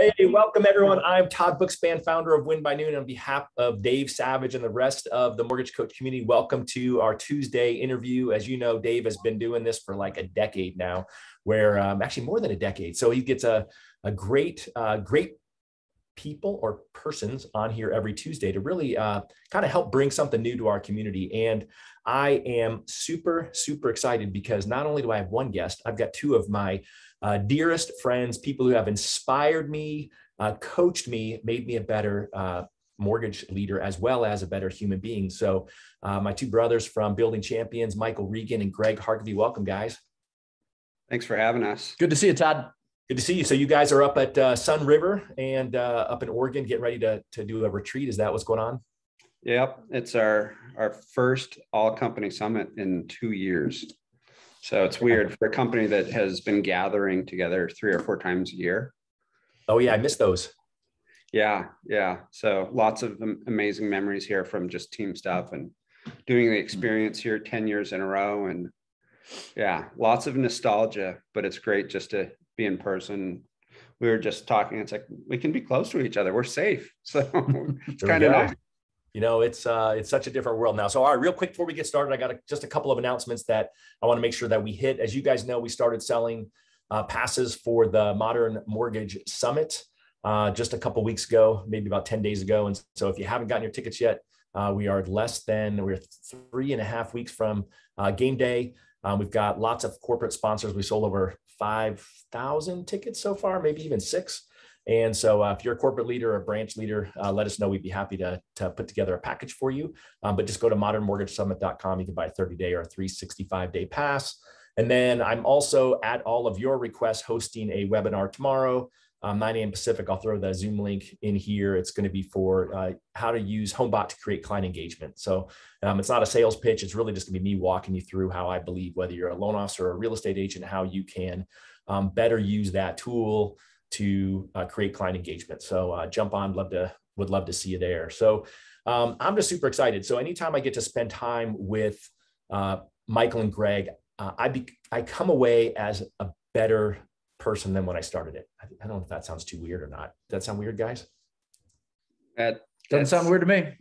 Hey, welcome everyone. I'm Todd Bookspan, founder of Win by Noon. On behalf of Dave Savage and the rest of the mortgage coach community, welcome to our Tuesday interview. As you know, Dave has been doing this for like a decade now, where actually more than a decade. So he gets a great people or persons on here every Tuesday to really kind of help bring something new to our community. And I am super excited because not only do I have one guest, I've got two of my dearest friends, people who have inspired me, coached me, made me a better mortgage leader, as well as a better human being. So my two brothers from Building Champions, Michael Regan and Greg Harkavy. Welcome, guys. Thanks for having us. Good to see you, Todd. Good to see you. So you guys are up at Sun River and up in Oregon, getting ready to do a retreat. Is that what's going on? Yep. It's our first all company summit in 2 years. So it's weird for a company that has been gathering together 3 or 4 times a year. Oh yeah, I missed those. Yeah. So lots of amazing memories here from just team stuff and doing the experience here 10 years in a row. And yeah, lots of nostalgia, but it's great just to be in person. We were just talking. It's like, we can be close to each other. We're safe. So it's kind of nice. You know, it's such a different world now. So, all right, real quick before we get started, I got just a couple of announcements that I want to make sure that we hit. As you guys know, we started selling passes for the Modern Mortgage Summit just a couple weeks ago, maybe about 10 days ago. And so if you haven't gotten your tickets yet, we're 3.5 weeks from game day. We've got lots of corporate sponsors. We sold over 5,000 tickets so far, maybe even 6. And so if you're a corporate leader or a branch leader, let us know. We'd be happy to put together a package for you. But just go to modernmortgagesummit.com. You can buy a 30-day or a 365-day pass. And then I'm also, at all of your requests, hosting a webinar tomorrow, 9 a.m. Pacific. I'll throw the Zoom link in here. It's going to be for how to use HomeBot to create client engagement. So it's not a sales pitch. It's really just going to be me walking you through how I believe, whether you're a loan officer or a real estate agent, how you can better use that tool to create client engagement. So jump on, would love to see you there. So I'm just super excited. So anytime I get to spend time with Michael and Greg, I come away as a better person than when I started it. I don't know if that sounds too weird or not. Does that sound weird, guys? That doesn't sound weird to me.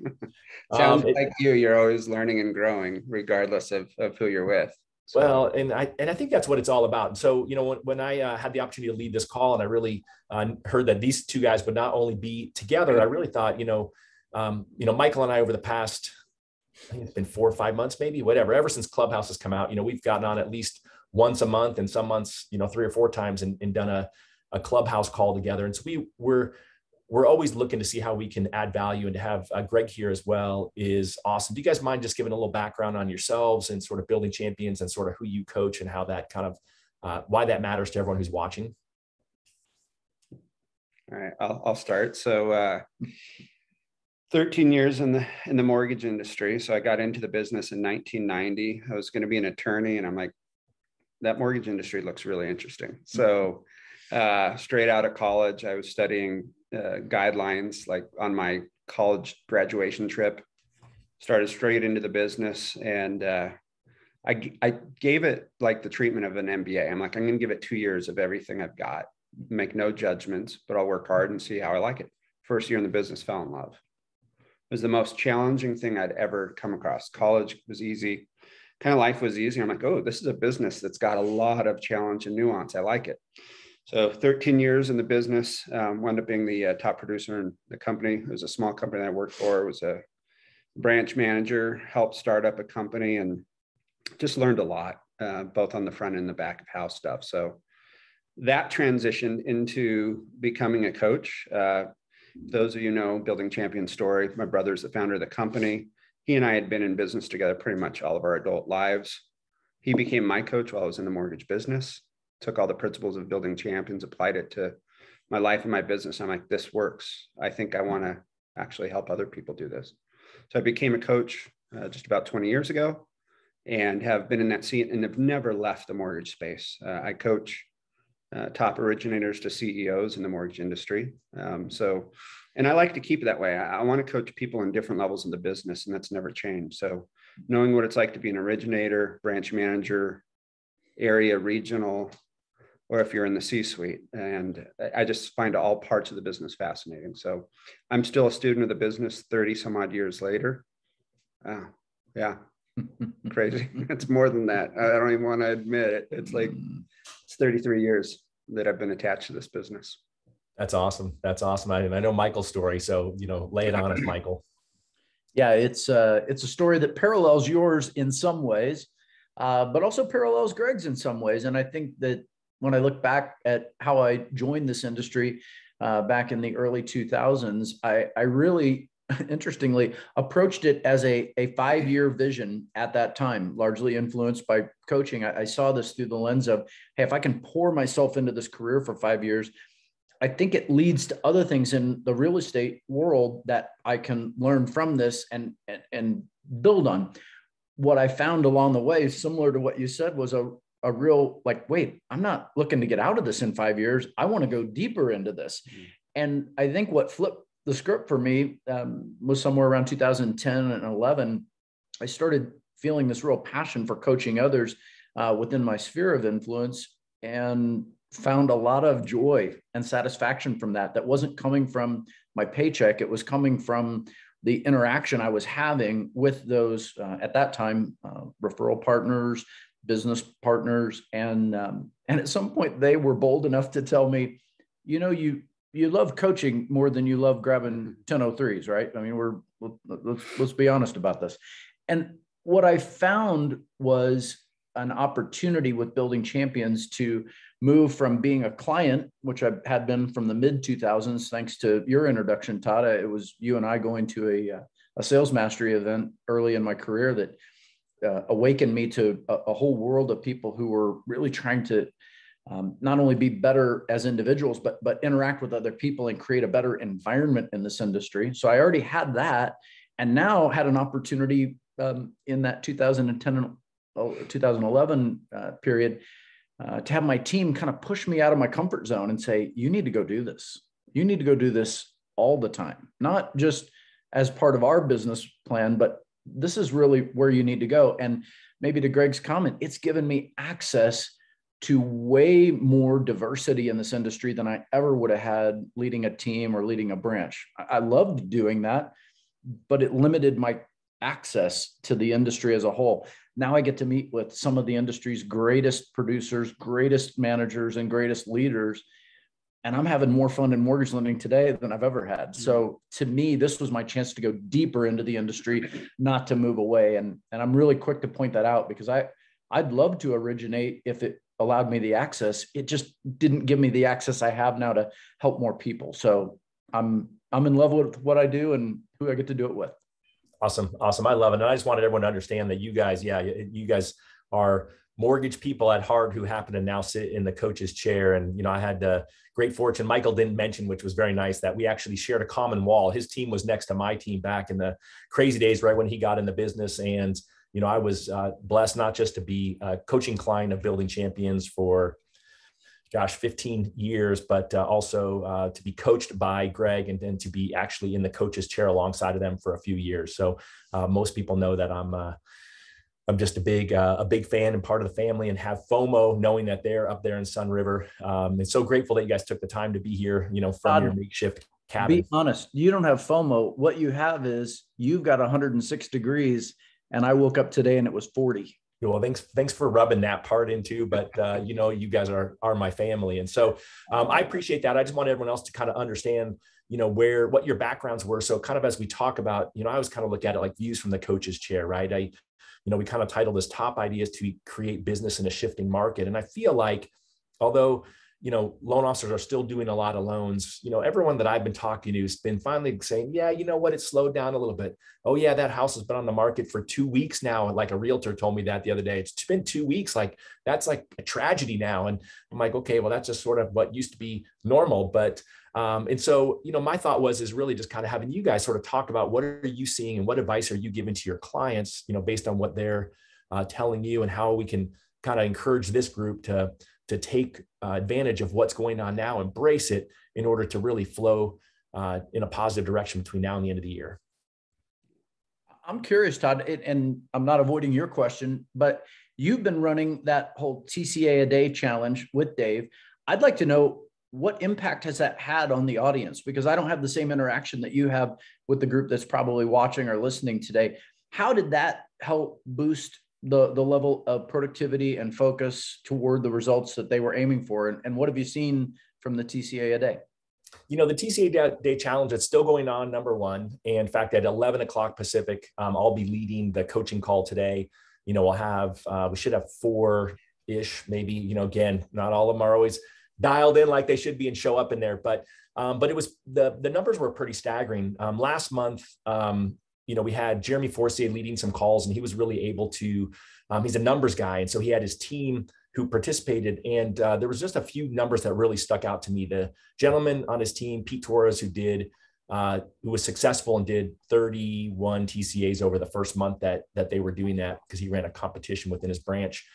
Sounds like you're always learning and growing regardless of who you're with. So. Well, and I think that's what it's all about. And so, you know, when I had the opportunity to lead this call and I really heard that these two guys would not only be together, I really thought, Michael and I over the past, I think it's been 4 or 5 months, maybe, whatever, ever since Clubhouse has come out, we've gotten on at least once a month and some months, 3 or 4 times and done a Clubhouse call together. And so we're always looking to see how we can add value, and to have Greg here as well is awesome. Do you guys mind just giving a little background on yourselves and sort of Building Champions and sort of who you coach and how that kind of, why that matters to everyone who's watching? All right, I'll start. So 13 years in the mortgage industry. So I got into the business in 1990. I was going to be an attorney, and I'm like, that mortgage industry looks really interesting. So straight out of college, I was studying guidelines, like on my college graduation trip, started straight into the business. And I gave it like the treatment of an MBA. I'm like, I'm going to give it 2 years of everything I've got, make no judgments, but I'll work hard and see how I like it. First year in the business, fell in love. It was the most challenging thing I'd ever come across. College was easy. Kind of life was easy. I'm like, oh, this is a business that's got a lot of challenge and nuance. I like it. So 13 years in the business, wound up being the top producer in the company. It was a small company that I worked for. It was a branch manager, helped start up a company, and just learned a lot, both on the front and the back of house stuff. So that transitioned into becoming a coach. Those of you know Building Champions story. My brother's the founder of the company. He and I had been in business together pretty much all of our adult lives. He became my coach while I was in the mortgage business. Took all the principles of Building Champions, applied it to my life and my business. I'm like, this works. I think I want to actually help other people do this. So I became a coach just about 20 years ago, and have been in that seat and have never left the mortgage space. I coach top originators to CEOs in the mortgage industry. And I like to keep it that way. I want to coach people in different levels of the business, and that's never changed. So knowing what it's like to be an originator, branch manager, area, regional, or if you're in the C-suite. And I just find all parts of the business fascinating. So I'm still a student of the business 30 some odd years later. Yeah, crazy. It's more than that. I don't even want to admit it. It's 33 years that I've been attached to this business. That's awesome. That's awesome. I know Michael's story. So, lay it on us, Michael. Yeah, it's a story that parallels yours in some ways, but also parallels Greg's in some ways. And I think that when I look back at how I joined this industry back in the early 2000s, I really, interestingly, approached it as a 5-year vision at that time, largely influenced by coaching. I saw this through the lens of, hey, if I can pour myself into this career for 5 years, I think it leads to other things in the real estate world that I can learn from this and build on. What I found along the way, similar to what you said, was a real wait, I'm not looking to get out of this in 5 years. I want to go deeper into this. And I think what flipped the script for me was somewhere around 2010 and 11. I started feeling this real passion for coaching others within my sphere of influence, and found a lot of joy and satisfaction from that. That wasn't coming from my paycheck. It was coming from the interaction I was having with those, at that time, referral partners, business partners. And at some point they were bold enough to tell me, you love coaching more than you love grabbing 1003s, right? I mean, let's be honest about this. And what I found was an opportunity with Building Champions to move from being a client, which I had been from the mid 2000s, thanks to your introduction, Todd. It was you and I going to a sales mastery event early in my career that awakened me to a whole world of people who were really trying to not only be better as individuals, but interact with other people and create a better environment in this industry. So I already had that, and now had an opportunity in that 2010 and 2011 period to have my team kind of push me out of my comfort zone and say, you need to go do this. You need to go do this all the time, not just as part of our business plan, but this is really where you need to go. And maybe to Greg's comment, it's given me access to way more diversity in this industry than I ever would have had leading a team or leading a branch. I loved doing that, but it limited my access to the industry as a whole. Now I get to meet with some of the industry's greatest producers, greatest managers, and greatest leaders. And I'm having more fun in mortgage lending today than I've ever had. So to me, this was my chance to go deeper into the industry, not to move away. And I'm really quick to point that out, because I'd love to originate if it allowed me the access. It just didn't give me the access I have now to help more people. So I'm in love with what I do and who I get to do it with. Awesome. I love it. And I just wanted everyone to understand that you guys are mortgage people at heart who happen to now sit in the coach's chair. And, I had the great fortune, Michael didn't mention, which was very nice, that we actually shared a common wall. His team was next to my team back in the crazy days, right when he got in the business. And, I was blessed not just to be a coaching client of Building Champions for 15 years, but also to be coached by Greg and then to be actually in the coach's chair alongside of them for a few years. So most people know that I'm just a big fan and part of the family, and have FOMO knowing that they're up there in Sun River. And so grateful that you guys took the time to be here, from your makeshift cabin. Be honest, you don't have FOMO. What you have is you've got 106 degrees, and I woke up today and it was 40. Well, thanks for rubbing that part in too, but you guys are my family. And so I appreciate that. I just want everyone else to kind of understand, what your backgrounds were. So kind of as we talk about, I always kind of look at it like views from the coach's chair, right? We kind of titled this Top Ideas to Create Business in a Shifting Market. And I feel like, although, loan officers are still doing a lot of loans, everyone that I've been talking to has been finally saying, yeah, you know what, it slowed down a little bit. Oh yeah, that house has been on the market for 2 weeks now. Like a realtor told me that the other day, it's been 2 weeks. Like that's like a tragedy now. And I'm like, okay, well, that's just sort of what used to be normal. But, and so, my thought is really just kind of having you guys sort of talk about what are you seeing and what advice are you giving to your clients, based on what they're telling you, and how we can kind of encourage this group to take advantage of what's going on now, embrace it in order to really flow in a positive direction between now and the end of the year. I'm curious, Todd, and I'm not avoiding your question, but You've been running that whole TCA a day challenge with Dave. I'd like to know, what impact has that had on the audience? Because I don't have the same interaction that you have with the group that's probably watching or listening today. How did that help boost the level of productivity and focus toward the results that they were aiming for? And what have you seen from the TCA a day? The TCA Day Challenge, it's still going on, number one. And in fact, at 11 o'clock Pacific, I'll be leading the coaching call today. We should have 4-ish, maybe, again, not all of them are always dialed in like they should be and show up in there. But it was, the numbers were pretty staggering. Last month, we had Jeremy Forcier leading some calls, and he was really able to, he's a numbers guy. And so he had his team who participated. And there was just a few numbers that really stuck out to me. The gentleman on his team, Pete Torres, who was successful and did 31 TCAs over the first month that they were doing that, because he ran a competition within his branch.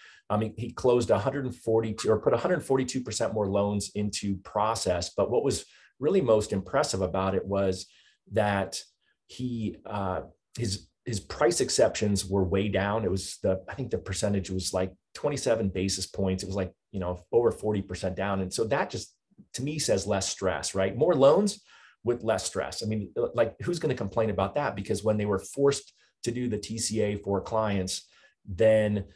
He closed 142 or put 142% more loans into process. But what was really most impressive about it was that his price exceptions were way down. It was I think the percentage was like 27 basis points. It was like, over 40% down. And so that just, to me, says less stress, right? More loans with less stress. I mean, like, who's going to complain about that? Because when they were forced to do the TCA for clients, then,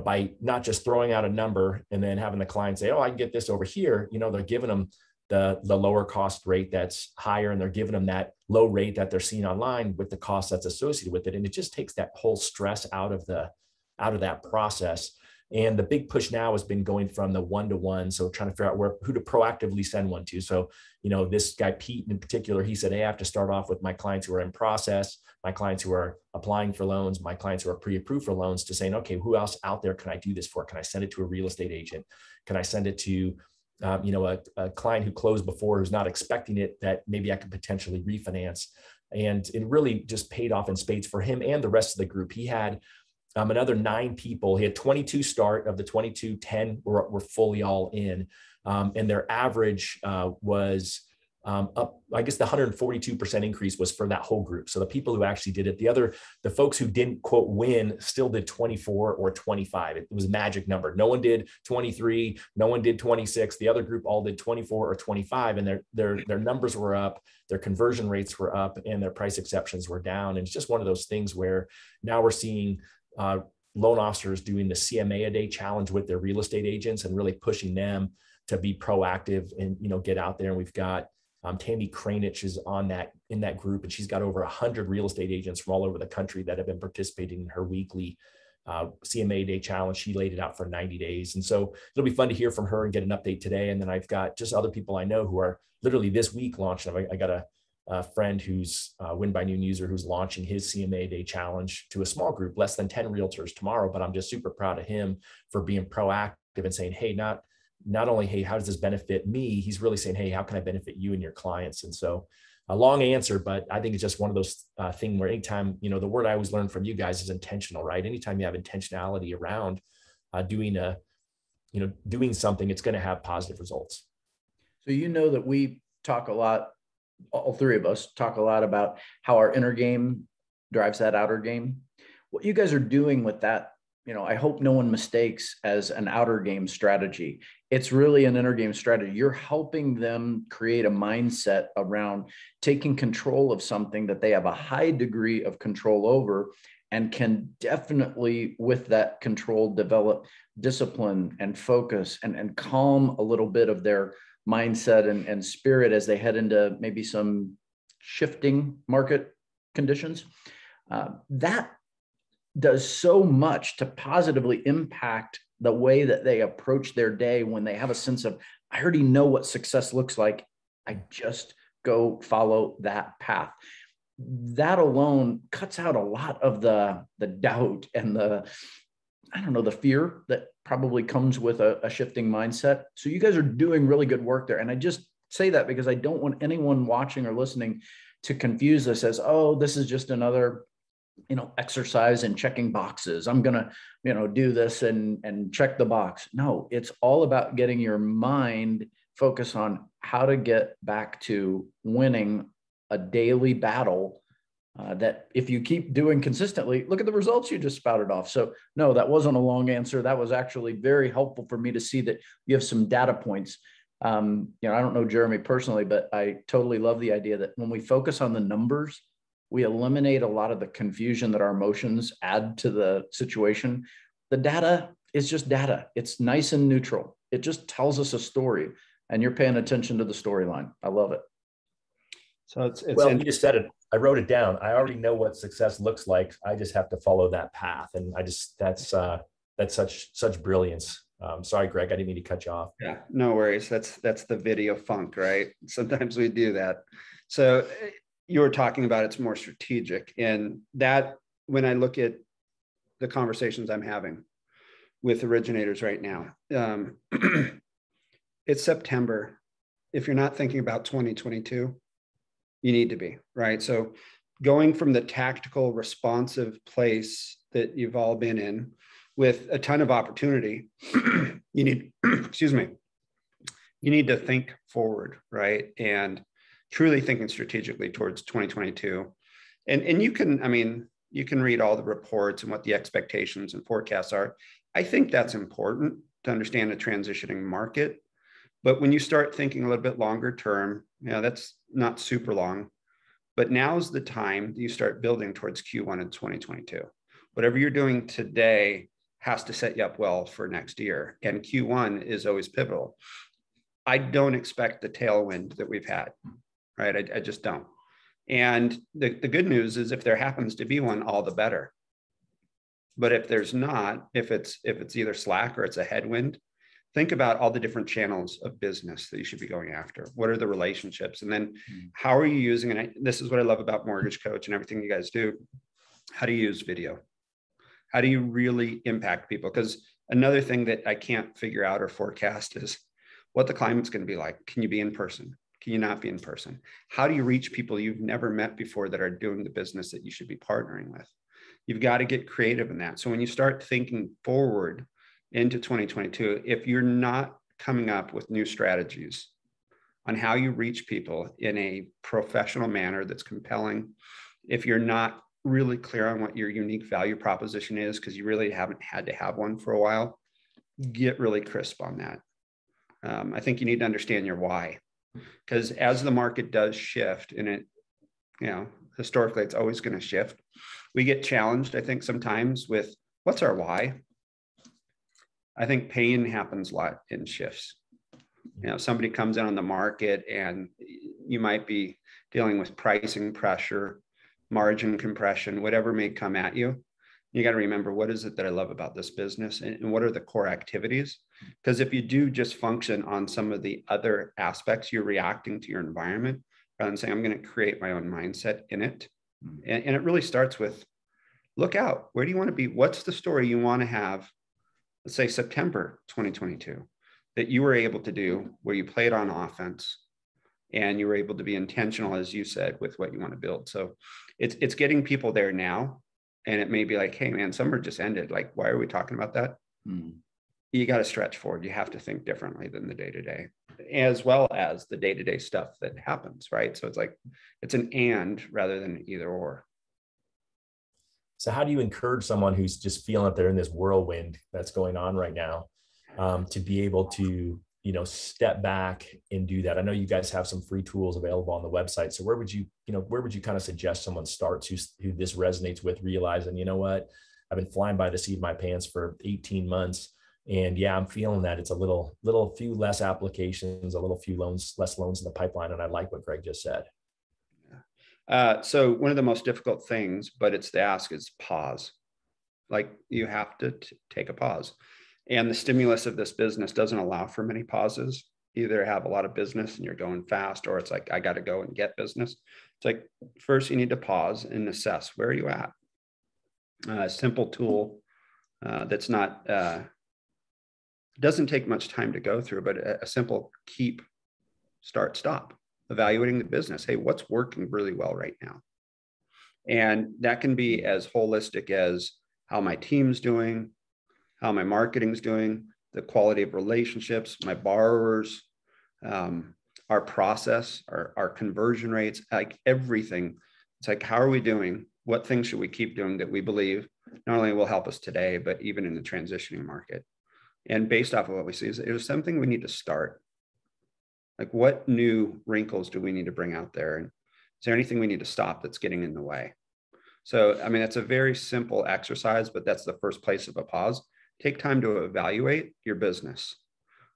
by not just throwing out a number and then having the client say, oh, I can get this over here, they're giving them the lower cost rate that's higher, and they're giving them that low rate that they're seeing online with the cost that's associated with it. And it just takes that whole stress out of that process. And the big push now has been going from the one-to-one. So trying to figure out who to proactively send one to. So, this guy, Pete in particular, he said, hey, I have to start off with my clients who are in process, my clients who are applying for loans, my clients who are pre-approved for loans, to saying, okay, who else out there can I do this for? Can I send it to a real estate agent? Can I send it to, a client who closed before, who's not expecting it, that maybe I could potentially refinance? And it really just paid off in spades for him and the rest of the group. He had another 9 people. He had 22 start. Of the 22, 10 were fully all in. And their average was up. I guess the 142% increase was for that whole group. So the people who actually did it, the folks who didn't quote win still did 24 or 25. It was a magic number. No one did 23. No one did 26. The other group all did 24 or 25, and their numbers were up, their conversion rates were up, and their price exceptions were down. And it's just one of those things where now we're seeing loan officers doing the CMA a day challenge with their real estate agents and really pushing them to be proactive and, get out there. And we've got Tammy Kranich is in that group, and she's got over 100 real estate agents from all over the country that have been participating in her weekly CMA day challenge. She laid it out for 90 days. And so it'll be fun to hear from her and get an update today. And then I've got just other people I know who are literally this week launching. I got a friend who's Win by Noon user who's launching his CMA Day Challenge to a small group, less than 10 realtors tomorrow. But I'm just super proud of him for being proactive and saying, hey, not only, hey, how does this benefit me? He's really saying, hey, how can I benefit you and your clients? And so a long answer, but I think it's just one of those things where anytime, the word I always learn from you guys is intentional, right? Anytime you have intentionality around doing something, it's going to have positive results. So, that we talk a lot, all 3 of us talk a lot about how our inner game drives that outer game. What you guys are doing with that, I hope no one mistakes as an outer game strategy. It's really an inner game strategy. You're helping them create a mindset around taking control of something that they have a high degree of control over, and can definitely, with that control, develop discipline and focus and calm a little bit of their mindset and spirit as they head into maybe some shifting market conditions. That does so much to positively impact the way that they approach their day when they have a sense of, I already know what success looks like. I just go follow that path. That alone cuts out a lot of the doubt and the fear that probably comes with a shifting mindset. So you guys are doing really good work there. And I just say that because I don't want anyone watching or listening to confuse this as, oh, this is just another, exercise in checking boxes. I'm going to, do this and check the box. No, it's all about getting your mind focused on how to get back to winning a daily battle that if you keep doing consistently, look at the results you just spouted off. So no, that wasn't a long answer. That was actually very helpful for me to see that you have some data points. I don't know Jeremy personally, but I totally love the idea that when we focus on the numbers, we eliminate a lot of the confusion that our emotions add to the situation. The data is just data. It's nice and neutral. It just tells us a story, and you're paying attention to the storyline. I love it. So it's well, you just said it. I wrote it down. I already know what success looks like. I just have to follow that path. And that's such brilliance. Sorry, Greg, I didn't mean to cut you off. Yeah, no worries. That's the video funk, right? Sometimes we do that. So you were talking about it's more strategic, and that when I look at the conversations I'm having with originators right now, it's September. If you're not thinking about 2022, you need to be, right? So going from the tactical, responsive place that you've all been in with a ton of opportunity, you need, excuse me, you need to think forward, right? And truly thinking strategically towards 2022. And you can, you can read all the reports and what the expectations and forecasts are. I think that's important to understand a transitioning market. But when you start thinking a little bit longer term, that's not super long, but now's the time that you start building towards Q1 in 2022. Whatever you're doing today has to set you up well for next year. And Q1 is always pivotal. I don't expect the tailwind that we've had, right? I just don't. And the good news is if there happens to be one, all the better. But if there's not, if it's either slack or it's a headwind, think about all the different channels of business that you should be going after. What are the relationships? And then how are you using it? This is what I love about Mortgage Coach and everything you guys do. How do you use video? How do you really impact people? Because another thing that I can't figure out or forecast is what the climate's going to be like. Can you be in person? Can you not be in person? How do you reach people you've never met before that are doing the business that you should be partnering with? You've got to get creative in that. So when you start thinking forward into 2022, if you're not coming up with new strategies on how you reach people in a professional manner that's compelling, if you're not really clear on what your unique value proposition is, because you really haven't had to have one for a while, get really crisp on that. I think you need to understand your why, because as the market does shift, and it, historically it's always going to shift, we get challenged, I think, sometimes with what's our why. I think pain happens a lot in shifts. Somebody comes in on the market and you might be dealing with pricing pressure, margin compression, whatever may come at you. You got to remember, what is it that I love about this business, and what are the core activities? Because if you do just function on some of the other aspects, you're reacting to your environment rather than saying, I'm going to create my own mindset in it. And it really starts with, look out. Where do you want to be? What's the story you want to have? Let's say September 2022, that you were able to do where you played on offense and you were able to be intentional, as you said, with what you want to build. So it's getting people there now. And it may be like, hey man, summer just ended. Like, why are we talking about that? You got to stretch forward. You have to think differently than the day-to-day, as well as the day-to-day stuff that happens, right? So it's like, it's an and rather than an either or. So how do you encourage someone who's just feeling that they're in this whirlwind that's going on right now, to be able to, step back and do that? I know you guys have some free tools available on the website. So where would you kind of suggest someone starts who this resonates with, realizing, you know what, I've been flying by the seat of my pants for 18 months. And yeah, I'm feeling that it's a few less applications, less loans in the pipeline. And I like what Greg just said. So one of the most difficult things, but it's the ask, is pause. Like, you have to take a pause. And the stimulus of this business doesn't allow for many pauses. Either have a lot of business and you're going fast, or it's like, I got to go and get business. It's like, first you need to pause and assess, where are you at? A simple tool that's not, doesn't take much time to go through, but a simple keep, start, stop, evaluating the business. Hey, what's working really well right now? And that can be as holistic as how my team's doing, how my marketing's doing, the quality of relationships, my borrowers, our process, our conversion rates, like everything It's like, how are we doing? What things should we keep doing that we believe not only will help us today, but even in the transitioning market? And based off of what we see, is there's something we need to start. Like, what new wrinkles do we need to bring out there? And is there anything we need to stop that's getting in the way? So, I mean, it's a very simple exercise, but that's the first place of a pause. Take time to evaluate your business.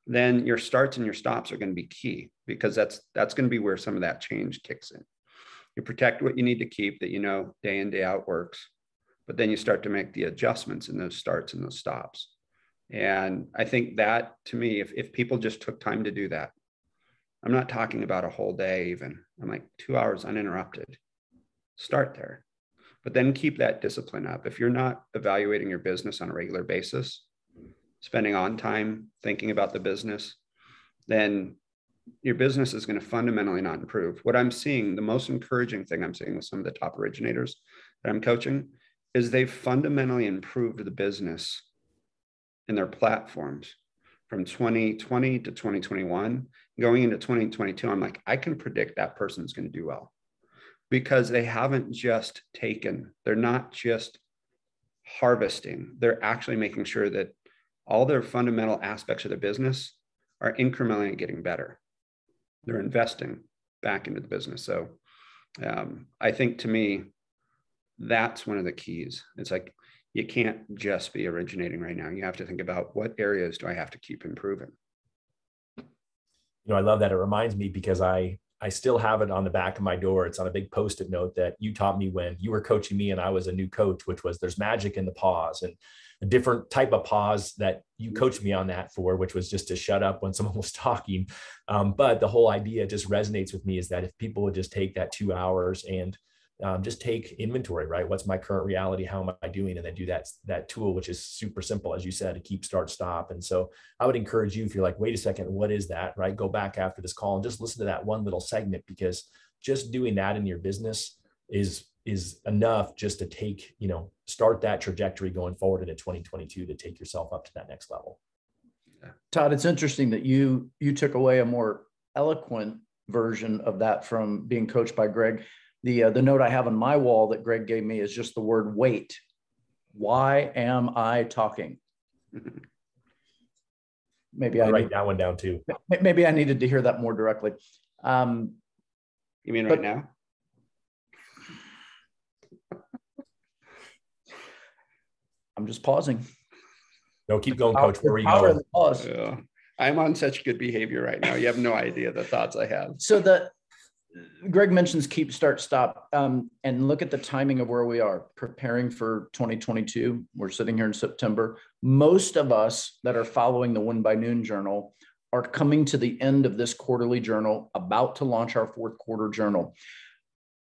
Then your starts and your stops are going to be key, because that's going to be where some of that change kicks in. You protect what you need to keep that you know day in, day out works, but then you start to make the adjustments in those starts and those stops. And I think that, to me, if people just took time to do that, I'm not talking about a whole day even, I'm like 2 hours uninterrupted, start there, but then keep that discipline up. If you're not evaluating your business on a regular basis, spending on time thinking about the business, then your business is going to fundamentally not improve. What I'm seeing, the most encouraging thing I'm seeing with some of the top originators that I'm coaching, is they've fundamentally improved the business in their platforms from 2020 to 2021. Going into 2022, I'm like, I can predict that person's going to do well, because they haven't just they're not just harvesting, they're actually making sure that all their fundamental aspects of their business are incrementally getting better. They're investing back into the business. So I think, to me, that's one of the keys. It's like, you can't just be originating right now. You have to think about, what areas do I have to keep improving? I love that. It reminds me, because I still have it on the back of my door. It's on a big Post-it note that you taught me when you were coaching me and I was a new coach, which was, there's magic in the pause, and a different type of pause that you coached me on that for, which was just to shut up when someone was talking. But the whole idea just resonates with me, is that if people would just take that 2 hours and just take inventory, right? What's my current reality? How am I doing? And then do that tool, which is super simple, as you said, to keep, start, stop. And so I would encourage you, if you're like, wait a second, what is that, right? Go back after this call and just listen to that one little segment, because just doing that in your business is enough just to take, start that trajectory going forward into 2022 to take yourself up to that next level. Todd, it's interesting that you took away a more eloquent version of that from being coached by Greg. The note I have on my wall that Greg gave me is just the word wait. Why am I talking? Maybe I write that one down too. Maybe I needed to hear that more directly. You mean right now? I'm just pausing. No, keep going, Coach. Where were you going? Pause. Yeah. I'm on such good behavior right now. You have no idea the thoughts I have. So Greg mentions keep, start, stop, and look at the timing of where we are preparing for 2022. We're sitting here in September. Most of us that are following the Win by Noon journal are coming to the end of this quarterly journal, about to launch our fourth quarter journal.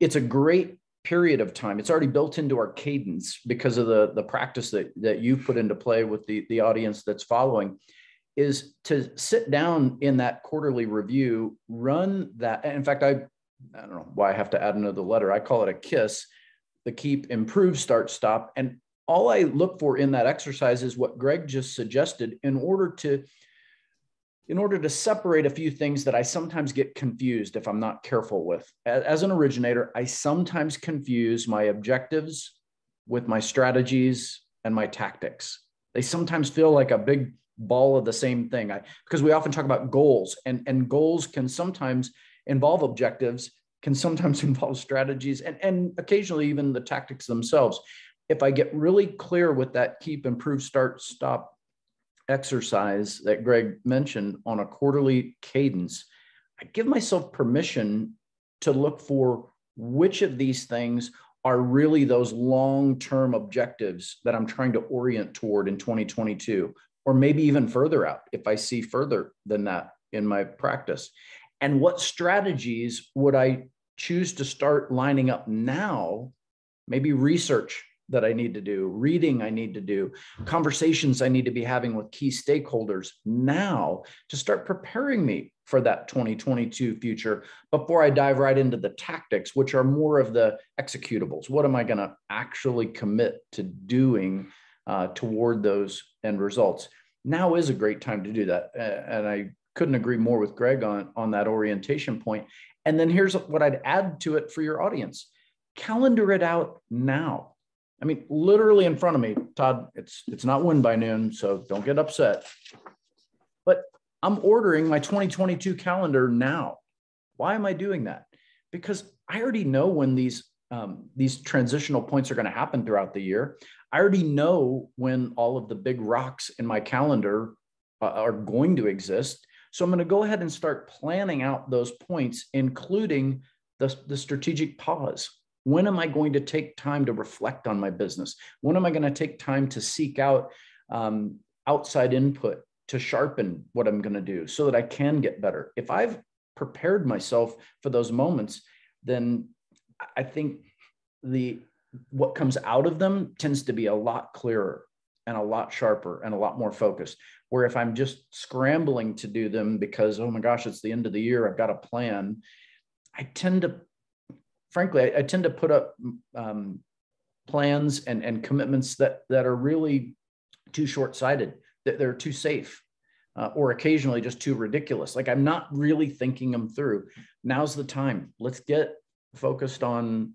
It's a great period of time. It's already built into our cadence because of the practice that you've put into play with the audience that's following, is to sit down in that quarterly review, run that. In fact, I don't know why I have to add another letter. I call it a KISS, the keep, improve, start, stop. And all I look for in that exercise is what Greg just suggested, in order to separate a few things that I sometimes get confused if I'm not careful with. As an originator, I sometimes confuse my objectives with my strategies and my tactics. They sometimes feel like a big ball of the same thing, because we often talk about goals, and goals can sometimes involve objectives, can sometimes involve strategies, and occasionally even the tactics themselves. If I get really clear with that keep, improve, start, stop exercise that Greg mentioned on a quarterly cadence, I give myself permission to look for which of these things are really those long-term objectives that I'm trying to orient toward in 2022, or maybe even further out if I see further than that in my practice. And what strategies would I choose to start lining up now? Maybe research that I need to do, reading I need to do, conversations I need to be having with key stakeholders now to start preparing me for that 2022 future, before I dive right into the tactics, which are more of the executables. What am I going to actually commit to doing toward those end results? Now is a great time to do that. And I couldn't agree more with Greg on that orientation point. And then here's what I'd add to it for your audience. calendar it out now. I mean, literally in front of me, Todd, it's not win by noon, so don't get upset. But I'm ordering my 2022 calendar now. Why am I doing that? Because I already know when these transitional points are going to happen throughout the year. I already know when all of the big rocks in my calendar are going to exist. So I'm going to go ahead and start planning out those points, including the strategic pause. When am I going to take time to reflect on my business? When am I going to take time to seek out outside input to sharpen what I'm going to do so that I can get better? If I've prepared myself for those moments, then I think what comes out of them tends to be a lot clearer and a lot sharper and a lot more focused. Where if I'm just scrambling to do them because, oh my gosh, it's the end of the year, I've got a plan, I tend to put up plans and commitments that are really too short-sighted, that they're too safe, or occasionally just too ridiculous. Like I'm not really thinking them through. Now's the time. Let's get focused on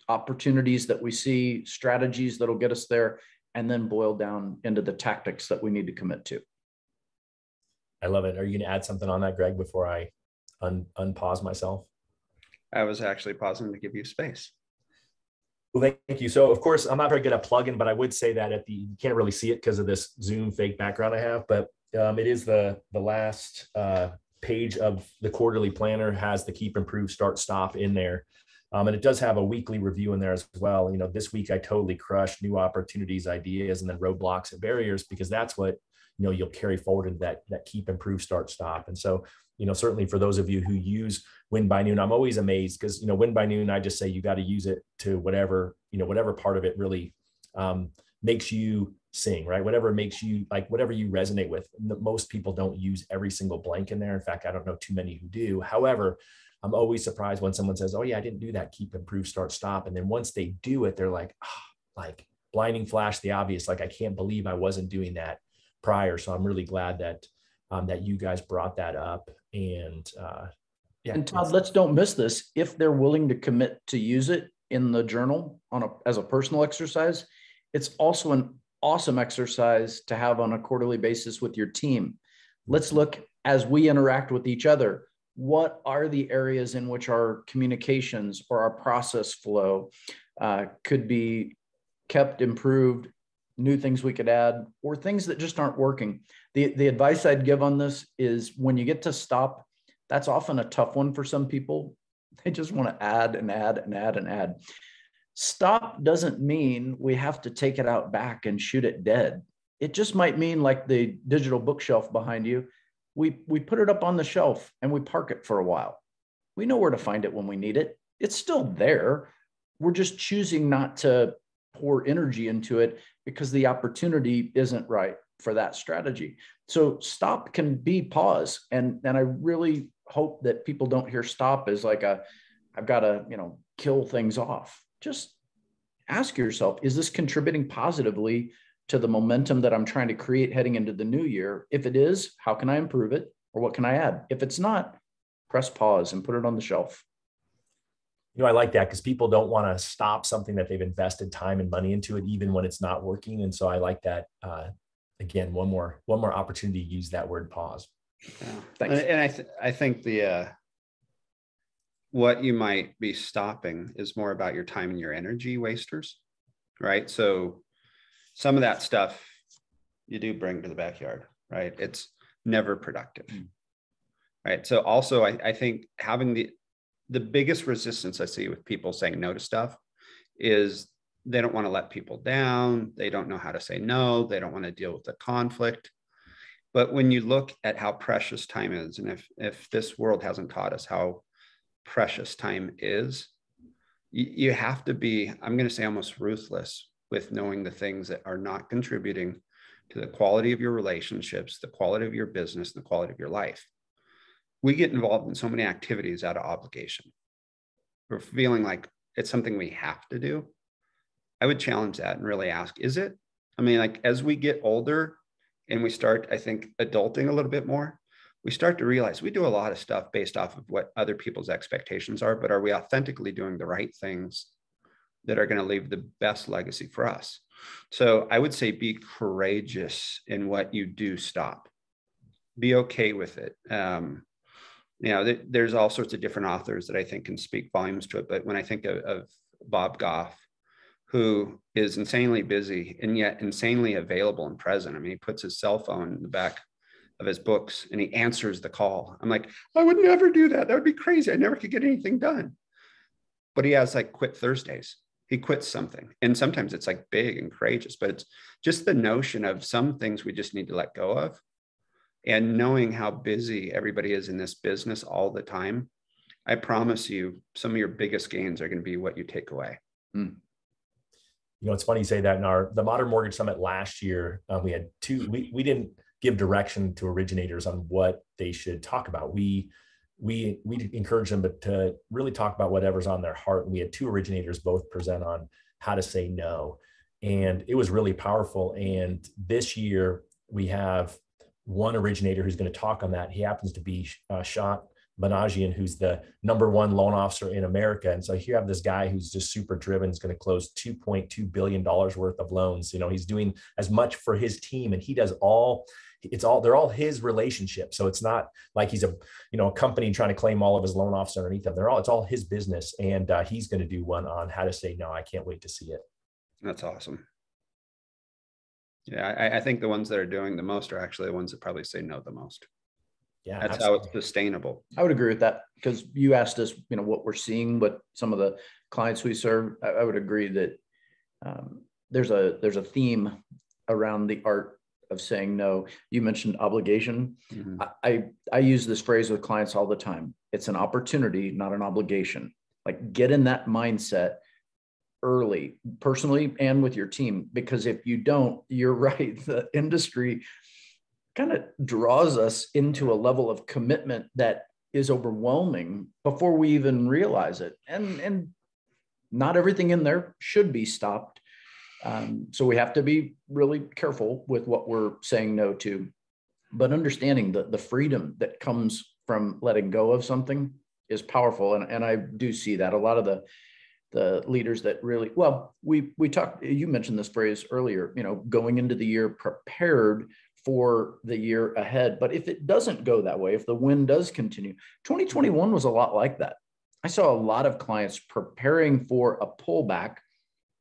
opportunities that we see, strategies that'll get us there, and then boil down into the tactics that we need to commit to. I love it. Are you going to add something on that, Greg, before I unpause myself? I was actually pausing to give you space. Well, thank you. So of course, I'm not very good at plugging, but I would say that you can't really see it because of this Zoom fake background I have, but it is the last page of the quarterly planner has the keep, improve, start, stop in there. And it does have a weekly review in there as well. This week I totally crushed new opportunities, ideas, and then roadblocks and barriers, because that's what, you'll carry forward in that keep, improve, start, stop. And so, certainly for those of you who use Win by Noon, I'm always amazed because, Win by Noon, I just say you got to use it to whatever part of it really makes you sing, right? Whatever makes you whatever you resonate with. Most people don't use every single blank in there. In fact, I don't know too many who do. However, I'm always surprised when someone says, oh yeah, I didn't do that keep, improve, start, stop. And then once they do it, they're like, blinding flash the obvious. Like, I can't believe I wasn't doing that prior. So I'm really glad that you guys brought that up. And and Todd, let's don't miss this. If they're willing to commit to use it in the journal as a personal exercise, it's also an awesome exercise to have on a quarterly basis with your team. Let's look as we interact with each other. What are the areas in which our communications or our process flow could be kept, improved, new things we could add, or things that just aren't working? The advice I'd give on this is when you get to stop, that's often a tough one for some people. They just want to add and add and add and add. Stop doesn't mean we have to take it out back and shoot it dead. It just might mean, like the digital bookshelf behind you, we put it up on the shelf and we park it for a while. We know where to find it when we need it. It's still there. We're just choosing not to pour energy into it because the opportunity isn't right for that strategy. So stop can be pause. And I really hope that people don't hear stop as like I've got to, kill things off. Just ask yourself, is this contributing positively to the momentum that I'm trying to create heading into the new year? If it is, how can I improve it? Or what can I add? If it's not, press pause and put it on the shelf. I like that because people don't want to stop something that they've invested time and money into it, even when it's not working. And so I like that. Again, one more opportunity to use that word pause. Yeah. Thanks. And I think what you might be stopping is more about your time and your energy wasters, right? So some of that stuff you do bring to the backyard, right? It's never productive, right? So also I think having the biggest resistance I see with people saying no to stuff is they don't want to let people down. They don't know how to say no. They don't want to deal with the conflict. But when you look at how precious time is, and if this world hasn't taught us how precious time is, you have to be, I'm going to say, almost ruthless with knowing the things that are not contributing to the quality of your relationships, the quality of your business, the quality of your life. We get involved in so many activities out of obligation. We're feeling like it's something we have to do. I would challenge that and really ask, is it? I mean, like, as we get older and we start, I think, adulting a little bit more, we start to realize we do a lot of stuff based off of what other people's expectations are, but are we authentically doing the right things that are going to leave the best legacy for us. So I would say be courageous in what you do stop. Be okay with it. There's all sorts of different authors that I think can speak volumes to it. But when I think of Bob Goff, who is insanely busy and yet insanely available and present. I mean, he puts his cell phone in the back of his books and he answers the call. I'm like, I would never do that. That would be crazy. I never could get anything done. But he has like quit Thursdays. He quits something. And sometimes it's like big and courageous, but it's just the notion of some things we just need to let go of. And knowing how busy everybody is in this business all the time, I promise you, some of your biggest gains are going to be what you take away. You know, it's funny you say that. In the Modern Mortgage Summit last year, we had we didn't give direction to originators on what they should talk about. We encourage them to really talk about whatever's on their heart. And we had 2 originators both present on how to say no. And it was really powerful. And this year we have one originator who's going to talk on that. He happens to be Shant Banajian, who's the #1 loan officer in America. And so here you have this guy who's just super driven, is going to close $2.2 billion worth of loans. You know, he's doing as much for his team, and he does they're all his relationships. So it's not like he's a company trying to claim all of his loan officers underneath him. It's all his business. And he's going to do one on how to say no. I can't wait to see it. That's awesome. Yeah. I think the ones that are doing the most are actually the ones that probably say no the most. Yeah, that's absolutely. how it's sustainable. I would agree with that, because you asked us, what we're seeing, but some of the clients we serve, I would agree that there's a theme around the art of saying no. You mentioned obligation. Mm-hmm. I use this phrase with clients all the time. It's an opportunity, not an obligation. Like, get in that mindset early, personally and with your team, because if you don't, you're right, the industry kind of draws us into a level of commitment that is overwhelming before we even realize it. And not everything in there should be stopped. So we have to be really careful with what we're saying no to, but understanding the freedom that comes from letting go of something is powerful. And I do see that a lot of the leaders that really, we talked, you mentioned this phrase earlier, going into the year prepared for the year ahead. But if it doesn't go that way, if the wind does continue, 2021 was a lot like that. I saw a lot of clients preparing for a pullback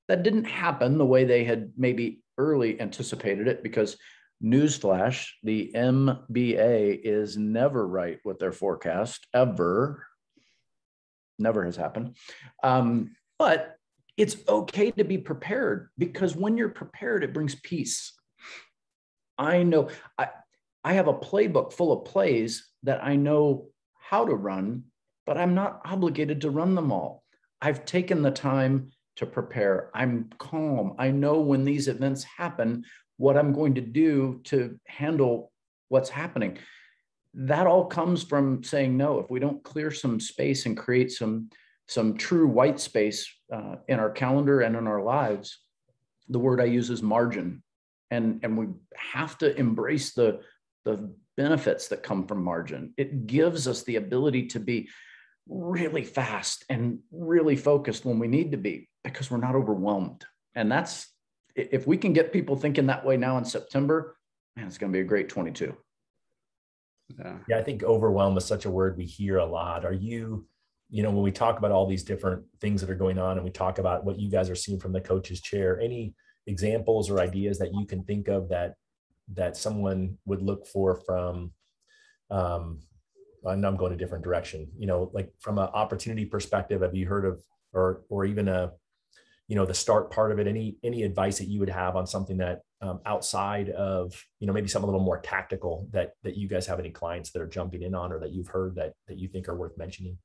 that didn't happen the way they had maybe early anticipated it, because newsflash, the MBA is never right with their forecast, ever. Never has happened. But it's okay to be prepared, because when you're prepared, it brings peace. I know I have a playbook full of plays that I know how to run, but I'm not obligated to run them all. I've taken the time to prepare. I'm calm. I know when these events happen, what I'm going to do to handle what's happening. That all comes from saying no. If we don't clear some space and create some true white space in our calendar and in our lives, the word I use is margin. And we have to embrace the benefits that come from margin. It gives us the ability to be really fast and really focused when we need to be, because we're not overwhelmed. And that's, if we can get people thinking that way now in September, man, it's going to be a great 22. Yeah, I think overwhelm is such a word we hear a lot. Are you, when we talk about all these different things that are going on and we talk about what you guys are seeing from the coach's chair, any examples or ideas that you can think of that someone would look for from, and I'm going a different direction, like from an opportunity perspective, have you heard of, or even the start part of it, any advice that you would have on something that outside of, maybe something a little more tactical that you guys have any clients that are jumping in on, or that you've heard that you think are worth mentioning?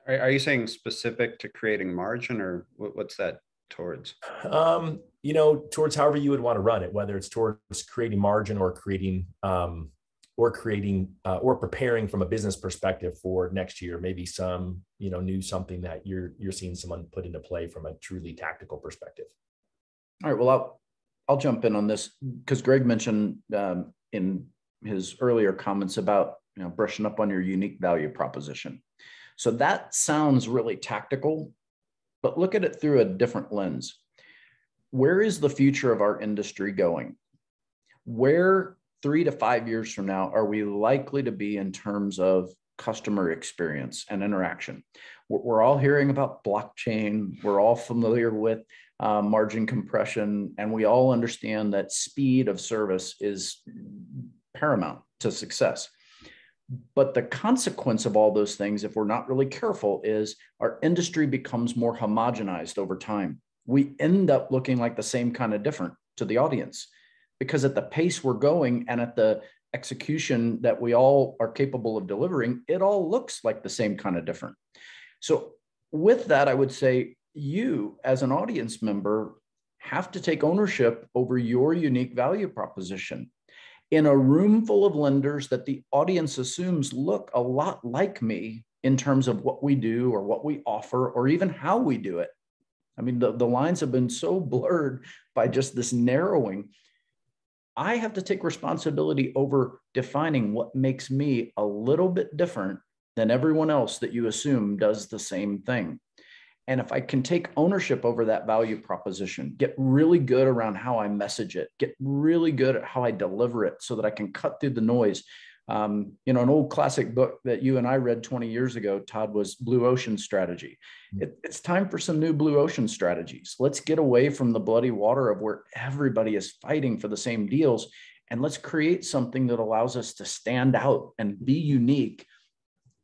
Are you saying specific to creating margin, or what's that towards? Towards however you would want to run it, whether it's towards creating margin or creating or preparing from a business perspective for next year, maybe some, something that you're seeing someone put into play from a truly tactical perspective. All right. Well, I'll jump in on this, because Greg mentioned in his earlier comments about, brushing up on your unique value proposition. So that sounds really tactical, but look at it through a different lens. Where is the future of our industry going? Where 3 to 5 years from now are we likely to be in terms of customer experience and interaction? We're all hearing about blockchain. We're all familiar with margin compression, and we all understand that speed of service is paramount to success. But the consequence of all those things, if we're not really careful, is our industry becomes more homogenized over time. We end up looking like the same kind of different to the audience, because at the pace we're going and at the execution that we all are capable of delivering, it all looks like the same kind of different. So with that, I would say you as an audience member have to take ownership over your unique value proposition. In a room full of lenders that the audience assumes look a lot like me in terms of what we do or what we offer or even how we do it. I mean, the lines have been so blurred by just this narrowing. I have to take responsibility over defining what makes me a little bit different than everyone else that you assume does the same thing. And if I can take ownership over that value proposition, get really good around how I message it, get really good at how I deliver it so that I can cut through the noise. An old classic book that you and I read 20 years ago, Todd, was Blue Ocean Strategy. It's time for some new blue ocean strategies. Let's get away from the bloody water of where everybody is fighting for the same deals. And let's create something that allows us to stand out and be unique.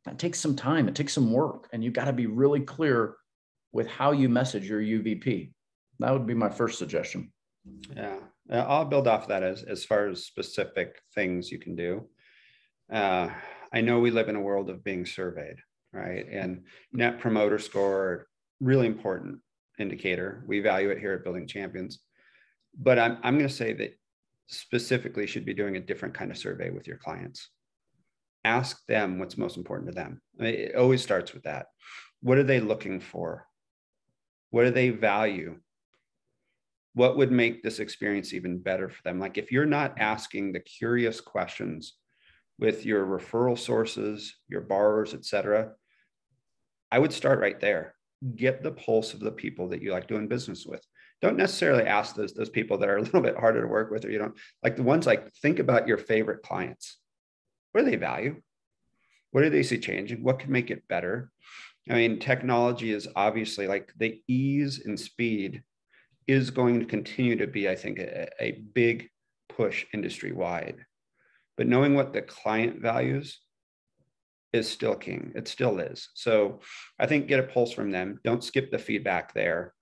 It takes some time. It takes some work. And you've got to be really clear with how you message your UVP. That would be my first suggestion. Yeah, I'll build off that as far as specific things you can do. I know we live in a world of being surveyed, right? And net promoter score, really important indicator. We value it here at Building Champions. But I'm going to say that specifically should be doing a different kind of survey with your clients. Ask them what's most important to them. I mean, it always starts with that. What are they looking for? What do they value? What would make this experience even better for them? Like if you're not asking the curious questions with your referral sources, your borrowers, et cetera, I would start right there. Get the pulse of the people that you like doing business with. Don't necessarily ask those people that are a little bit harder to work with, or you don't like the ones. Like think about your favorite clients. What do they value? What do they see changing? What can make it better? I mean, technology is obviously like the ease and speed is going to continue to be, I think, a big push industry wide. But knowing what the client values is still king. It still is. So I think get a pulse from them. Don't skip the feedback there.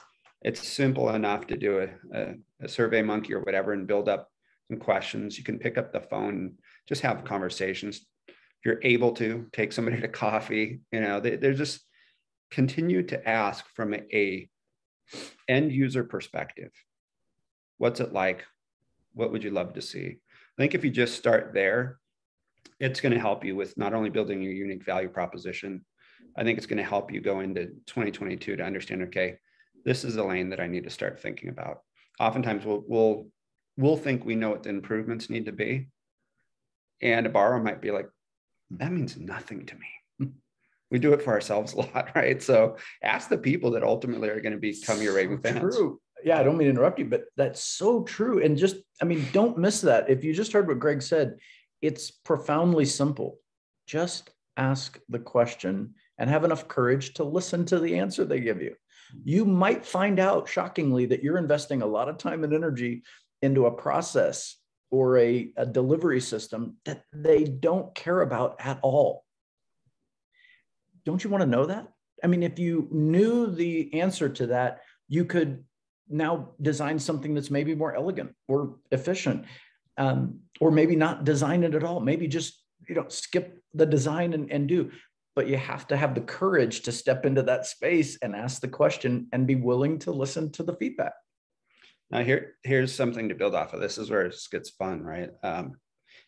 It's simple enough to do a survey monkey or whatever and build up some questions. You can pick up the phone and just have conversations. If you're able to take somebody to coffee, they're just continue to ask from a end user perspective. What's it like? What would you love to see? I think if you just start there, it's going to help you with not only building your unique value proposition. I think it's going to help you go into 2022 to understand, okay, this is the lane that I need to start thinking about. Oftentimes we'll think we know what the improvements need to be. And a borrower might be like, that means nothing to me. We do it for ourselves a lot, right? So ask the people that ultimately are going to become your raving fans. True. Yeah, I don't mean to interrupt you, but that's so true. And don't miss that. If you just heard what Greg said, it's profoundly simple. Just ask the question and have enough courage to listen to the answer they give you. You might find out, shockingly, that you're investing a lot of time and energy into a process or a delivery system that they don't care about at all. Don't you want to know that? I mean, if you knew the answer to that, you could now design something that's maybe more elegant or efficient, or maybe not design it at all. Maybe just, skip the design and do. But you have to have the courage to step into that space and ask the question and be willing to listen to the feedback. Now here's something to build off of. This is where it gets fun, right?